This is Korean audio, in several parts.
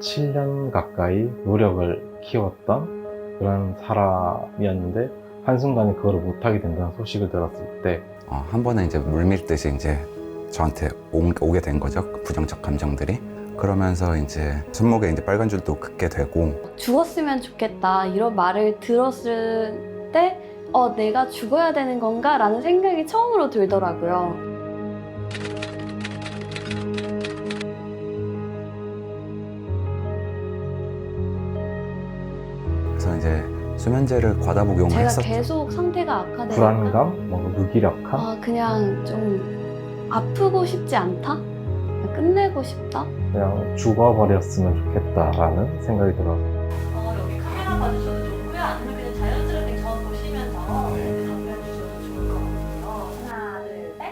7년 가까이 노력을 키웠던 그런 사람이었는데 한순간에 그걸 못하게 된다는 소식을 들었을 때 한 번에 이제 물밀듯이 이제 저한테 오게 된 거죠. 그 부정적 감정들이. 그러면서 이제 손목에 이제 빨간 줄도 긋게 되고, 죽었으면 좋겠다 이런 말을 들었을 때 내가 죽어야 되는 건가? 라는 생각이 처음으로 들더라고요. 그래서 이제 수면제를 과다 복용을 제가 했었죠. 계속 상태가 악화되니까 불안감, 뭔가 무기력함, 그냥 좀 아프고 싶지 않다? 그냥 끝내고 싶다? 그냥 죽어버렸으면 좋겠다라는 생각이 들어요. 여기 카메라 봐주셔도 좋고요. 아니면 그냥 자연스럽게 저 보시면서 답변 주셔도 좋을 것 같아요. 하나, 둘, 셋.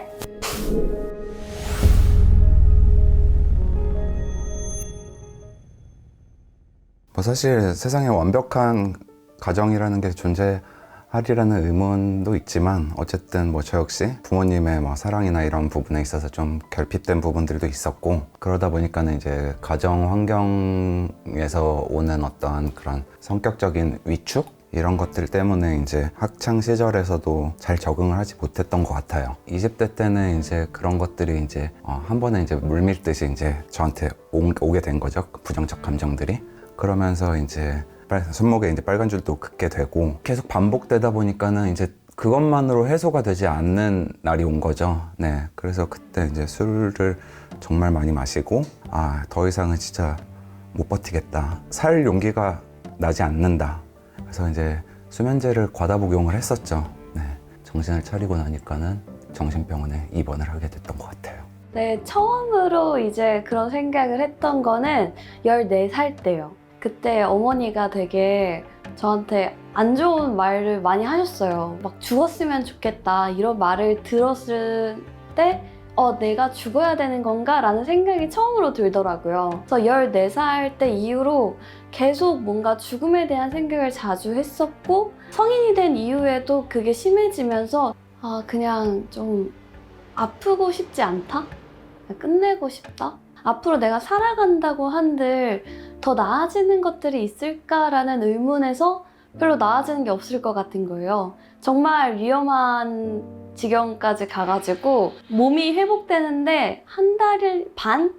뭐 사실 세상에 완벽한 가정이라는 게 존재하리라는 의문도 있지만, 어쨌든 뭐 저 역시 부모님의 뭐 사랑이나 이런 부분에 있어서 좀 결핍된 부분들도 있었고, 그러다 보니까는 이제 가정 환경에서 오는 어떤 그런 성격적인 위축? 이런 것들 때문에 이제 학창 시절에서도 잘 적응을 하지 못했던 것 같아요. 20대 때는 이제 그런 것들이 이제 한 번에 이제 물밀듯이 이제 저한테 오게 된 거죠. 그 부정적 감정들이. 그러면서 이제 손목에 이제 빨간 줄도 긋게 되고, 계속 반복되다 보니까는 이제 그것만으로 해소가 되지 않는 날이 온 거죠. 네. 그래서 그때 이제 술을 정말 많이 마시고, 더 이상은 진짜 못 버티겠다. 살 용기가 나지 않는다. 그래서 이제 수면제를 과다 복용을 했었죠. 네. 정신을 차리고 나니까는 정신병원에 입원을 하게 됐던 것 같아요. 네, 처음으로 이제 그런 생각을 했던 거는 14살 때요. 그때 어머니가 되게 저한테 안 좋은 말을 많이 하셨어요. 막 죽었으면 좋겠다 이런 말을 들었을 때 내가 죽어야 되는 건가? 라는 생각이 처음으로 들더라고요. 그래서 14살 때 이후로 계속 뭔가 죽음에 대한 생각을 자주 했었고, 성인이 된 이후에도 그게 심해지면서 그냥 좀 아프고 싶지 않다? 끝내고 싶다? 앞으로 내가 살아간다고 한들 더 나아지는 것들이 있을까라는 의문에서 별로 나아지는 게 없을 것 같은 거예요. 정말 위험한 지경까지 가가지고 몸이 회복되는데 한 달 반?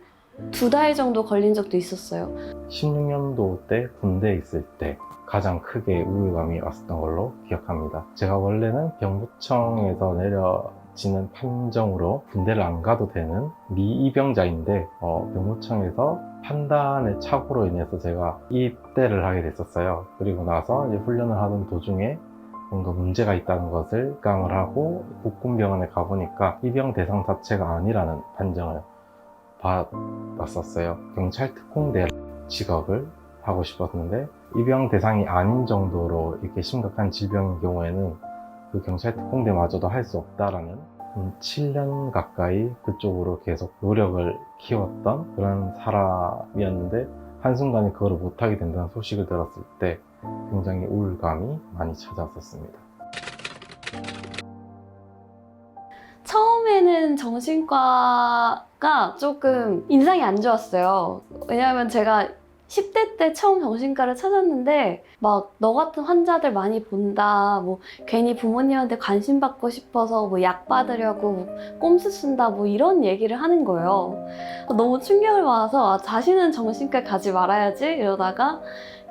2달 정도 걸린 적도 있었어요. 16년도 때 군대에 있을 때 가장 크게 우울감이 왔었던 걸로 기억합니다. 제가 원래는 병무청에서 내려지는 판정으로 군대를 안 가도 되는 미입영자인데 병무청에서 판단의 착오로 인해서 제가 입대를 하게 됐었어요. 그리고 나서 이제 훈련을 하던 도중에 뭔가 문제가 있다는 것을 직감을 하고 국군병원에 가보니까 입영 대상 자체가 아니라는 판정을 받았었어요. 경찰 특공대 직업을 하고 싶었는데 입영 대상이 아닌 정도로 이렇게 심각한 질병인 경우에는 그 경찰 특공대마저도 할 수 없다라는 7년 가까이 그쪽으로 계속 노력을 키웠던 그런 사람이었는데 한순간에 그걸 못하게 된다는 소식을 들었을 때 굉장히 우울감이 많이 찾아왔었습니다. 처음에는 정신과가 조금 인상이 안 좋았어요. 왜냐하면 제가 10대 때 처음 정신과를 찾았는데 막 너 같은 환자들 많이 본다, 뭐 괜히 부모님한테 관심 받고 싶어서 뭐 약 받으려고 뭐 꼼수 쓴다, 뭐 이런 얘기를 하는 거예요. 너무 충격을 받아서 다시는 정신과 가지 말아야지 이러다가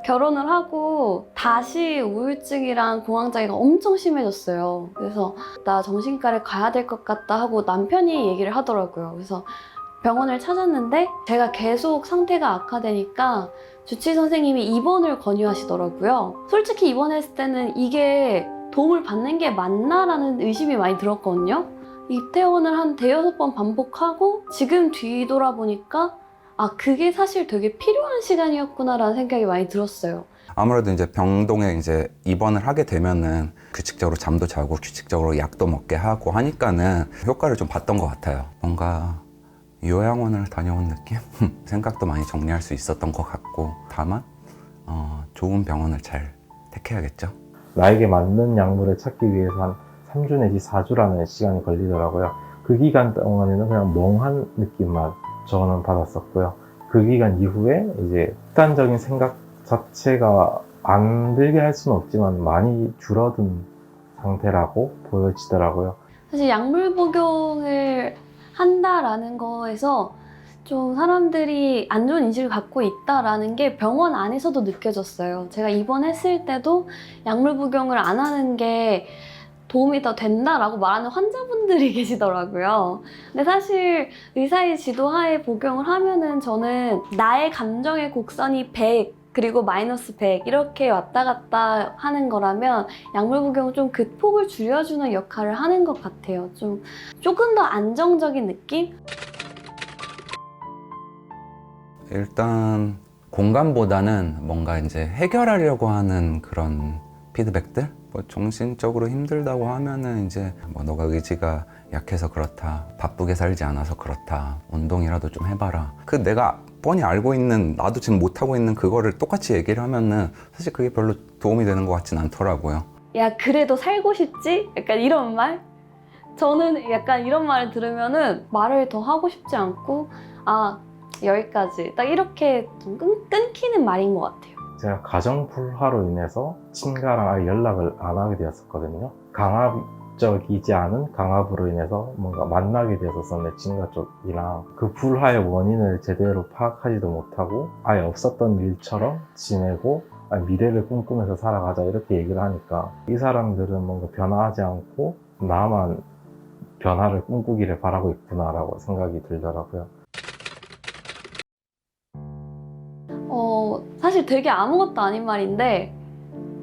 결혼을 하고 다시 우울증이랑 공황장애가 엄청 심해졌어요. 그래서 나 정신과를 가야 될 것 같다 하고 남편이 얘기를 하더라고요. 그래서 병원을 찾았는데 제가 계속 상태가 악화되니까 주치의 선생님이 입원을 권유하시더라고요. 솔직히 입원했을 때는 이게 도움을 받는 게 맞나라는 의심이 많이 들었거든요. 입퇴원을 한 대여섯 번 반복하고 지금 뒤돌아보니까 그게 사실 되게 필요한 시간이었구나라는 생각이 많이 들었어요. 아무래도 이제 병동에 이제 입원을 하게 되면은 규칙적으로 잠도 자고 규칙적으로 약도 먹게 하고 하니까는 효과를 좀 봤던 것 같아요. 뭔가 요양원을 다녀온 느낌? 생각도 많이 정리할 수 있었던 것 같고, 다만 좋은 병원을 잘 택해야겠죠. 나에게 맞는 약물을 찾기 위해서 한 3주 내지 4주라는 시간이 걸리더라고요. 그 기간 동안에는 그냥 멍한 느낌만 저는 받았었고요. 그 기간 이후에 이제 극단적인 생각 자체가 안 들게 할 수는 없지만 많이 줄어든 상태라고 보여지더라고요. 사실 약물 복용을 한다라는 거에서 좀 사람들이 안 좋은 인식을 갖고 있다라는 게 병원 안에서도 느껴졌어요. 제가 입원했을 때도 약물 복용을 안 하는 게 도움이 더 된다라고 말하는 환자분들이 계시더라고요. 근데 사실 의사의 지도하에 복용을 하면은 저는 나의 감정의 곡선이 100 그리고 마이너스 100 이렇게 왔다 갔다 하는 거라면 약물 복용은 좀 그 폭을 줄여주는 역할을 하는 것 같아요. 조금 더 안정적인 느낌? 일단 공감보다는 뭔가 이제 해결하려고 하는 그런 피드백들? 뭐 정신적으로 힘들다고 하면은 이제 뭐 너가 의지가 약해서 그렇다, 바쁘게 살지 않아서 그렇다, 운동이라도 좀 해봐라. 그 내가 뻔히 알고 있는, 나도 지금 못하고 있는 그거를 똑같이 얘기를 하면은 사실 그게 별로 도움이 되는 것 같진 않더라고요. 야, 그래도 살고 싶지? 약간 이런 말? 저는 약간 이런 말을 들으면은 말을 더 하고 싶지 않고, 아, 여기까지. 딱 이렇게 좀 끊기는 말인 것 같아요. 제가 가정 불화로 인해서 친가랑 아예 연락을 안 하게 되었었거든요. 강압적이지 않은 강압으로 인해서 뭔가 만나게 되었었는데 친가 쪽이랑 그 불화의 원인을 제대로 파악하지도 못하고 아예 없었던 일처럼 지내고 미래를 꿈꾸면서 살아가자 이렇게 얘기를 하니까 이 사람들은 뭔가 변화하지 않고 나만 변화를 꿈꾸기를 바라고 있구나라고 생각이 들더라고요. 사실 되게 아무것도 아닌 말인데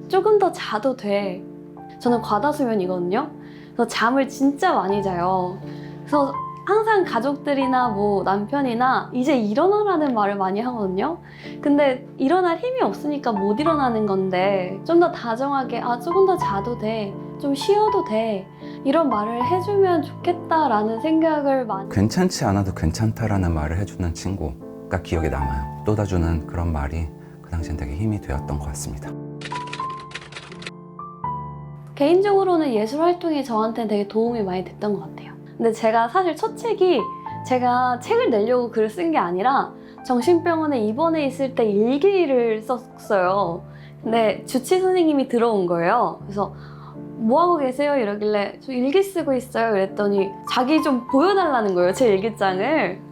조금 더 자도 돼. 저는 과다수면이거든요. 그래서 잠을 진짜 많이 자요. 그래서 항상 가족들이나 뭐 남편이나 이제 일어나라는 말을 많이 하거든요. 근데 일어날 힘이 없으니까 못 일어나는 건데 좀 더 다정하게 조금 더 자도 돼. 좀 쉬어도 돼. 이런 말을 해주면 좋겠다라는 생각을 많이 괜찮지 않아도 괜찮다라는 말을 해주는 친구가 기억에 남아요. 쏟아주는 그런 말이 그 당시엔 되게 힘이 되었던 것 같습니다. 개인적으로는 예술 활동이 저한테는 되게 도움이 많이 됐던 것 같아요. 근데 제가 사실 첫 책이 제가 책을 내려고 글을 쓴 게 아니라 정신병원에 입원해 있을 때 일기를 썼어요. 근데 주치 선생님이 들어온 거예요. 그래서 뭐 하고 계세요? 이러길래 저 일기 쓰고 있어요. 그랬더니 자기 좀 보여달라는 거예요. 제 일기장을.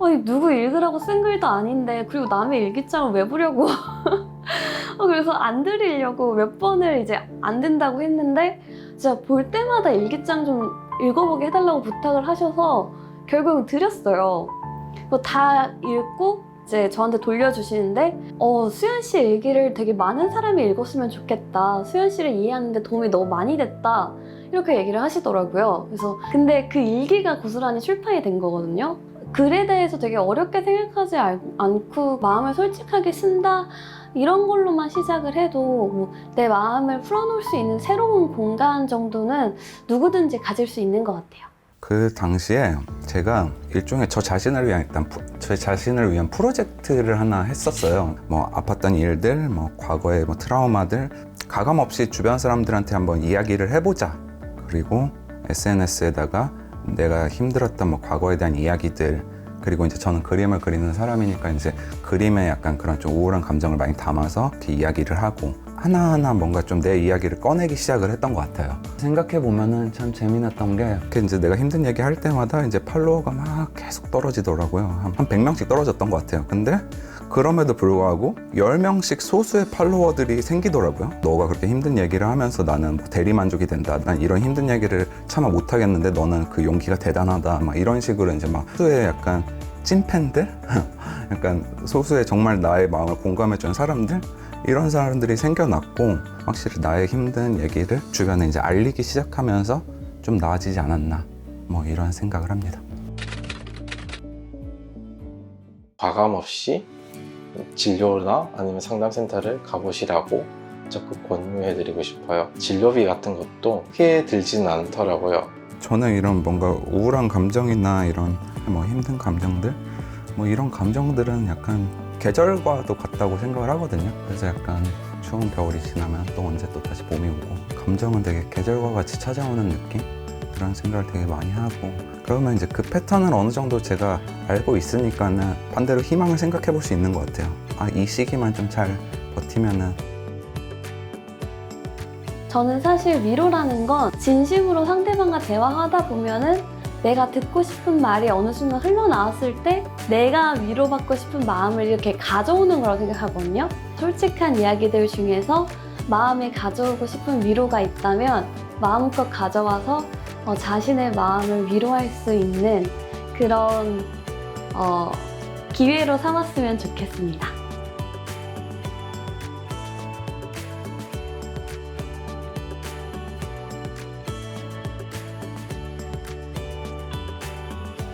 아니 누구 읽으라고 쓴 글도 아닌데 그리고 남의 일기장을 왜 보려고 그래서 안 드리려고 몇 번을 이제 안 된다고 했는데 진짜 볼 때마다 일기장 좀 읽어보게 해달라고 부탁을 하셔서 결국은 드렸어요. 그거 다 읽고 이제 저한테 돌려주시는데 수연 씨 일기를 되게 많은 사람이 읽었으면 좋겠다. 수연 씨를 이해하는데 도움이 너무 많이 됐다. 이렇게 얘기를 하시더라고요. 그래서 근데 그 일기가 고스란히 출판이 된 거거든요. 글에 대해서 되게 어렵게 생각하지 않고 마음을 솔직하게 쓴다 이런 걸로만 시작을 해도 뭐내 마음을 풀어놓을 수 있는 새로운 공간 정도는 누구든지 가질 수 있는 것 같아요. 그 당시에 제가 일종의 저 자신을 위한 프로젝트를 하나 했었어요. 뭐 아팠던 일들, 뭐 과거의 뭐 트라우마들 가감 없이 주변 사람들한테 한번 이야기를 해보자. 그리고 SNS에다가 내가 힘들었던 뭐 과거에 대한 이야기들, 그리고 이제 저는 그림을 그리는 사람이니까 이제 그림에 약간 그런 좀 우울한 감정을 많이 담아서 이렇게 이야기를 하고 하나하나 뭔가 좀 내 이야기를 꺼내기 시작을 했던 것 같아요. 생각해 보면은 참 재미났던 게 이렇게 이제 내가 힘든 얘기 할 때마다 이제 팔로워가 막 계속 떨어지더라고요. 한 100명씩 떨어졌던 것 같아요. 근데 그럼에도 불구하고 10명씩 소수의 팔로워들이 생기더라고요. 너가 그렇게 힘든 얘기를 하면서 나는 뭐 대리만족이 된다. 난 이런 힘든 얘기를 차마 못하겠는데 너는 그 용기가 대단하다. 막 이런 식으로 이제 막 소수의 약간 찐팬들? 약간 소수의 정말 나의 마음을 공감해주는 사람들? 이런 사람들이 생겨났고 확실히 나의 힘든 얘기를 주변에 이제 알리기 시작하면서 좀 나아지지 않았나 뭐 이런 생각을 합니다. 과감 없이 진료나 아니면 상담센터를 가보시라고 적극 권유해드리고 싶어요. 진료비 같은 것도 크게 들지는 않더라고요. 저는 이런 뭔가 우울한 감정이나 이런 뭐 힘든 감정들 뭐 이런 감정들은 약간 계절과도 같다고 생각을 하거든요. 그래서 약간 추운 겨울이 지나면 또 언제 또 다시 봄이 오고 감정은 되게 계절과 같이 찾아오는 느낌? 그런 생각을 되게 많이 하고, 그러면 이제 그 패턴을 어느 정도 제가 알고 있으니까는 반대로 희망을 생각해 볼 수 있는 것 같아요. 아, 이 시기만 좀 잘 버티면은. 저는 사실 위로라는 건 진심으로 상대방과 대화하다 보면은 내가 듣고 싶은 말이 어느 순간 흘러나왔을 때 내가 위로받고 싶은 마음을 이렇게 가져오는 거라고 생각하거든요. 솔직한 이야기들 중에서 마음에 가져오고 싶은 위로가 있다면 마음껏 가져와서 자신의 마음을 위로할 수 있는 그런 기회로 삼았으면 좋겠습니다.